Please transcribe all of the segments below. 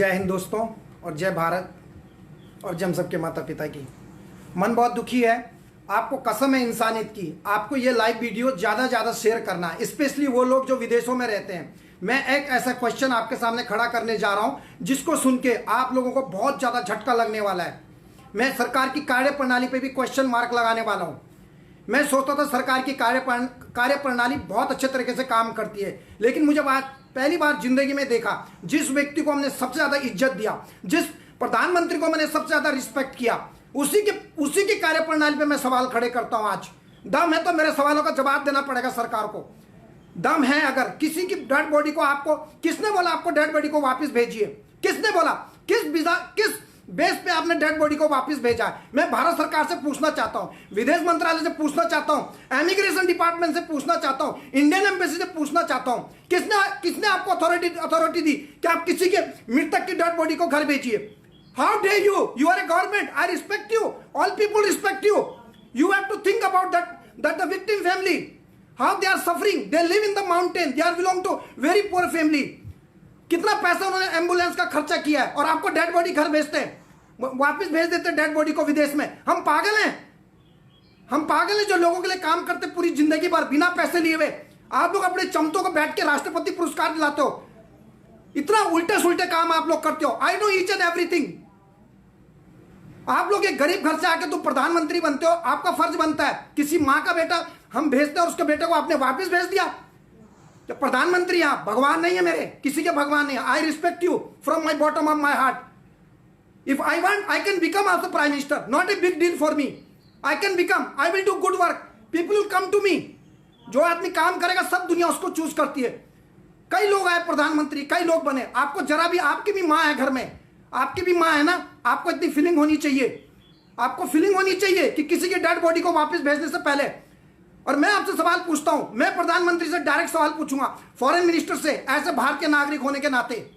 जय हिंद दोस्तों और जय भारत और जय हम सबके माता पिता की। मन बहुत दुखी है, आपको कसम है इंसानियत की, आपको ये लाइव वीडियो ज़्यादा ज़्यादा शेयर करना है, स्पेशली वो लोग जो विदेशों में रहते हैं। मैं एक ऐसा क्वेश्चन आपके सामने खड़ा करने जा रहा हूँ जिसको सुन के आप लोगों को बहुत ज़्यादा झटका लगने वाला है। मैं सरकार की कार्य प्रणाली पर भी क्वेश्चन मार्क लगाने वाला हूँ। मैं सोचता था सरकार की कार्य प्रणाली बहुत अच्छे तरीके से काम करती है, लेकिन मुझे पहली बार जिंदगी में देखा जिस व्यक्ति को हमने सबसे ज्यादा इज्जत दिया, जिस प्रधानमंत्री को मैंने सबसे ज्यादा रिस्पेक्ट किया, उसी की कार्य प्रणाली पे मैं सवाल खड़े करता हूं। आज दम है तो मेरे सवालों का जवाब देना पड़ेगा सरकार को। दम है अगर किसी की डेड बॉडी को आपको, किसने बोला आपको डेड बॉडी को वापस भेजिए? किसने बोला? किस बेस पे आपने डेड बॉडी को वापस भेजा है? मैं भारत सरकार से पूछना चाहता हूं, विदेश मंत्रालय से पूछना चाहता हूं, इमिग्रेशन डिपार्टमेंट से पूछना चाहता हूं, इंडियन एम्बेसी से पूछना चाहता हूं, किसने आपको अथॉरिटी दी कि आप किसी के मृतक की डेड बॉडी को घर भेजिए? How the you are a government, I respect you, all people respect you, you have to think about that the victim family, how they are suffering, they live in the mountain, they are belong to very poor family. कितना पैसा उन्होंने ambulance का खर्चा किया है और आपको dead body घर भेजते हैं, वापस भेज देते डेड बॉडी को विदेश में। हम पागल हैं, हम पागल हैं जो लोगों के लिए काम करते पूरी जिंदगी भर बिना पैसे लिए हुए। आप लोग अपने चमतों को बैठ के राष्ट्रपति पुरस्कार दिलाते हो, इतना उल्टे सुलटे काम आप लोग करते हो। I know each and everything. आप लोग एक गरीब घर से आके तुम प्रधानमंत्री बनते हो, आपका फर्ज बनता है, किसी माँ का बेटा हम भेजते हैं और उसके बेटे को आपने वापस भेज दिया। तो प्रधानमंत्री आप भगवान नहीं है मेरे, किसी के भगवान नहीं है। आई respect you from my bottom of my heart. If I want, I can become also prime minister. Not a big deal for me. I can become. I will do good work. People will come to me. जो आदमी काम करेगा सब दुनिया उसको choose करती है। कई लोग आए प्रधानमंत्री, कई लोग बने। आपको जरा भी, आपकी भी माँ है घर में, आपकी भी माँ है ना, आपको इतनी फीलिंग होनी चाहिए, आपको फीलिंग होनी चाहिए कि किसी की डेड बॉडी को वापस भेजने से पहले। और मैं आपसे सवाल पूछता हूं, मैं प्रधानमंत्री से डायरेक्ट सवाल पूछूंगा, फॉरेन मिनिस्टर से, ऐसे भारतीय नागरिक होने के नाते,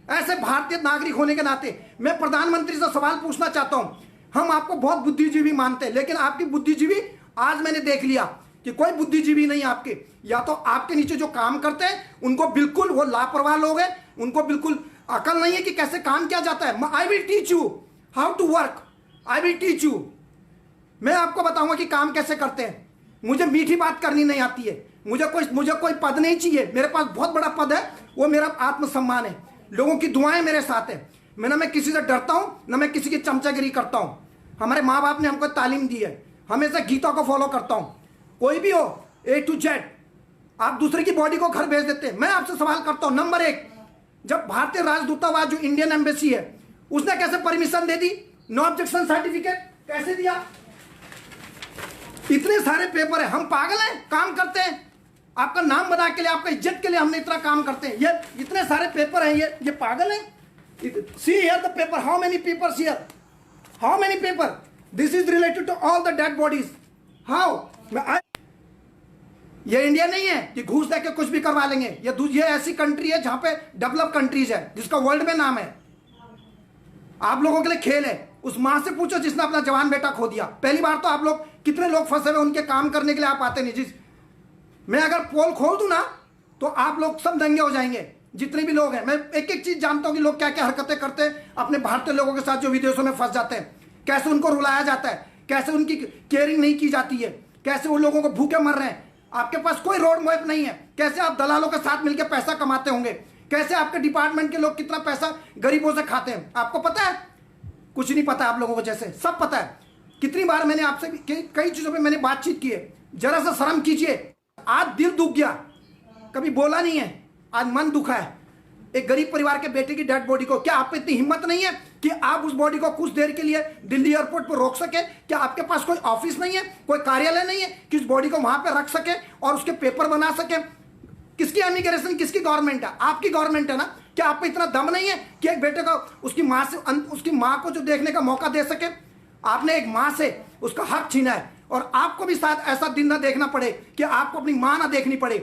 ऐसे भारतीय नागरिक होने के नाते मैं प्रधानमंत्री से सवाल पूछना चाहता हूं। हम आपको बहुत बुद्धिजीवी मानते हैं, लेकिन आपकी बुद्धिजीवी आज मैंने देख लिया कि कोई बुद्धिजीवी नहीं आपके। या तो आपके नीचे जो काम करते हैं उनको बिल्कुल वो लापरवाह लोग हैं, उनको बिल्कुल अकल नहीं है कि कैसे काम किया जाता है। I will teach you how to work, I will teach you. मैं आपको बताऊंगा कि काम कैसे करते हैं। मुझे मीठी बात करनी नहीं आती है, मुझे कोई पद नहीं चाहिए। मेरे पास बहुत बड़ा पद है, वो मेरा आत्मसम्मान है, लोगों की दुआएं मेरे साथ है। मैं ना किसी से डरता हूं, ना मैं किसी की चमचागिरी करता हूं। हमारे माँ बाप ने हमको तालीम दी है, हमेशा गीता को फॉलो करता हूं। कोई भी हो A to Z, आप दूसरे की बॉडी को घर भेज देते हैं। मैं आपसे सवाल करता हूं, नंबर एक, जब भारतीय राजदूतावास जो इंडियन एम्बेसी है उसने कैसे परमिशन दे दी? नो ऑब्जेक्शन सर्टिफिकेट कैसे दिया? इतने सारे पेपर है, हम पागल हैं? काम करते हैं आपका नाम बना के लिए, आपका इज्जत के लिए हमने इतना काम करते हैं। ये इतने सारे पेपर हैं, ये पागल हैं? See here the paper, how many papers here, how many paper, this is related to all the dead bodies. How? ये इंडिया नहीं है कि घूस देके कुछ भी करवा लेंगे। ये ऐसी कंट्री है जहां पे डेवलप कंट्रीज है, जिसका वर्ल्ड में नाम है। आप लोगों के लिए खेल है। उस मां से पूछो जिसने अपना जवान बेटा खो दिया। पहली बार तो आप लोग, कितने लोग फंसे हुए, उनके काम करने के लिए आप आते नहीं। मैं अगर पोल खोल दूं ना तो आप लोग सब दंगे हो जाएंगे, जितने भी लोग हैं। मैं एक एक चीज जानता हूं कि लोग क्या क्या हरकतें करते हैं अपने भारतीय लोगों के साथ जो विदेशों में फंस जाते हैं, कैसे उनको रुलाया जाता है, कैसे उनकी केयरिंग नहीं की जाती है, कैसे उन लोगों को भूखे मर रहे हैं। आपके पास कोई रोड मैप नहीं है, कैसे आप दलालों के साथ मिलकर पैसा कमाते होंगे, कैसे आपके डिपार्टमेंट के लोग कितना पैसा गरीबों से खाते हैं, आपको पता है? कुछ नहीं पता आप लोगों को, जैसे सब पता है। कितनी बार मैंने आपसे कई चीजों पर मैंने बातचीत की है, जरा सा शर्म कीजिए। आज दिल दुख गया, कभी बोला नहीं है, आज मन दुखा है। एक गरीब परिवार के बेटे की डेड बॉडी को, क्या आप पे इतनी हिम्मत नहीं है कि आप उस बॉडी को कुछ देर के लिए दिल्ली एयरपोर्ट पर रोक सके? क्या आपके पास कोई ऑफिस नहीं है, कोई कार्यालय नहीं है कि उस बॉडी को वहां पे रख सके और उसके पेपर बना सके? किसकी इमिग्रेशन, किसकी गवर्नमेंट है? आपकी गवर्नमेंट है ना। क्या आप पे इतना दम नहीं है कि एक बेटे को उसकी माँ को जो देखने का मौका दे सके? आपने एक माँ से उसका हक छीना है, और आपको भी शायद ऐसा दिन ना देखना पड़े कि आपको अपनी मां ना देखनी पड़े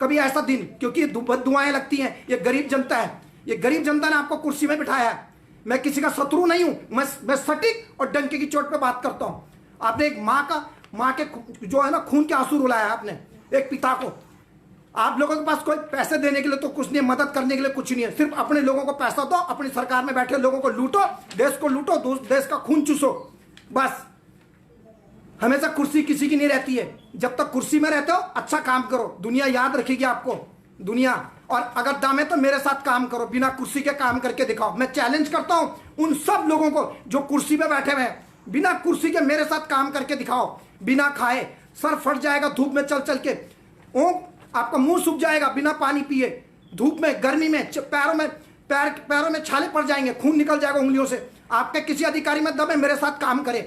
कभी ऐसा दिन, क्योंकि दुआएं लगती हैं। ये गरीब जनता है, ये गरीब जनता ने आपको कुर्सी में बिठाया है। मैं किसी का शत्रु नहीं हूं, मैं सटीक और डंके की चोट पे बात करता हूं। आपने एक मां के जो है ना खून के आंसू रुलाया आपने एक पिता को। आप लोगों के पास कोई पैसे देने के लिए तो कुछ नहीं है, मदद करने के लिए कुछ नहीं है। सिर्फ अपने लोगों को पैसा दो, अपनी सरकार में बैठे लोगों को लूटो, देश को लूटो, देश का खून चूसो, बस। हमेशा कुर्सी किसी की नहीं रहती है। जब तक कुर्सी में रहते हो अच्छा काम करो, दुनिया याद रखेगी आपको, दुनिया। और अगर दम है तो मेरे साथ काम करो, बिना कुर्सी के काम करके दिखाओ। मैं चैलेंज करता हूं उन सब लोगों को जो कुर्सी पे बैठे हुए हैं, बिना कुर्सी के मेरे साथ काम करके दिखाओ। बिना खाए सर फट जाएगा धूप में चल चल के, आपका मुंह सूख जाएगा बिना पानी पिए, धूप में, गर्मी में, पैरों में छाले पड़ जाएंगे, खून निकल जाएगा उंगलियों से। आपके किसी अधिकारी में दम है, मेरे साथ काम करे।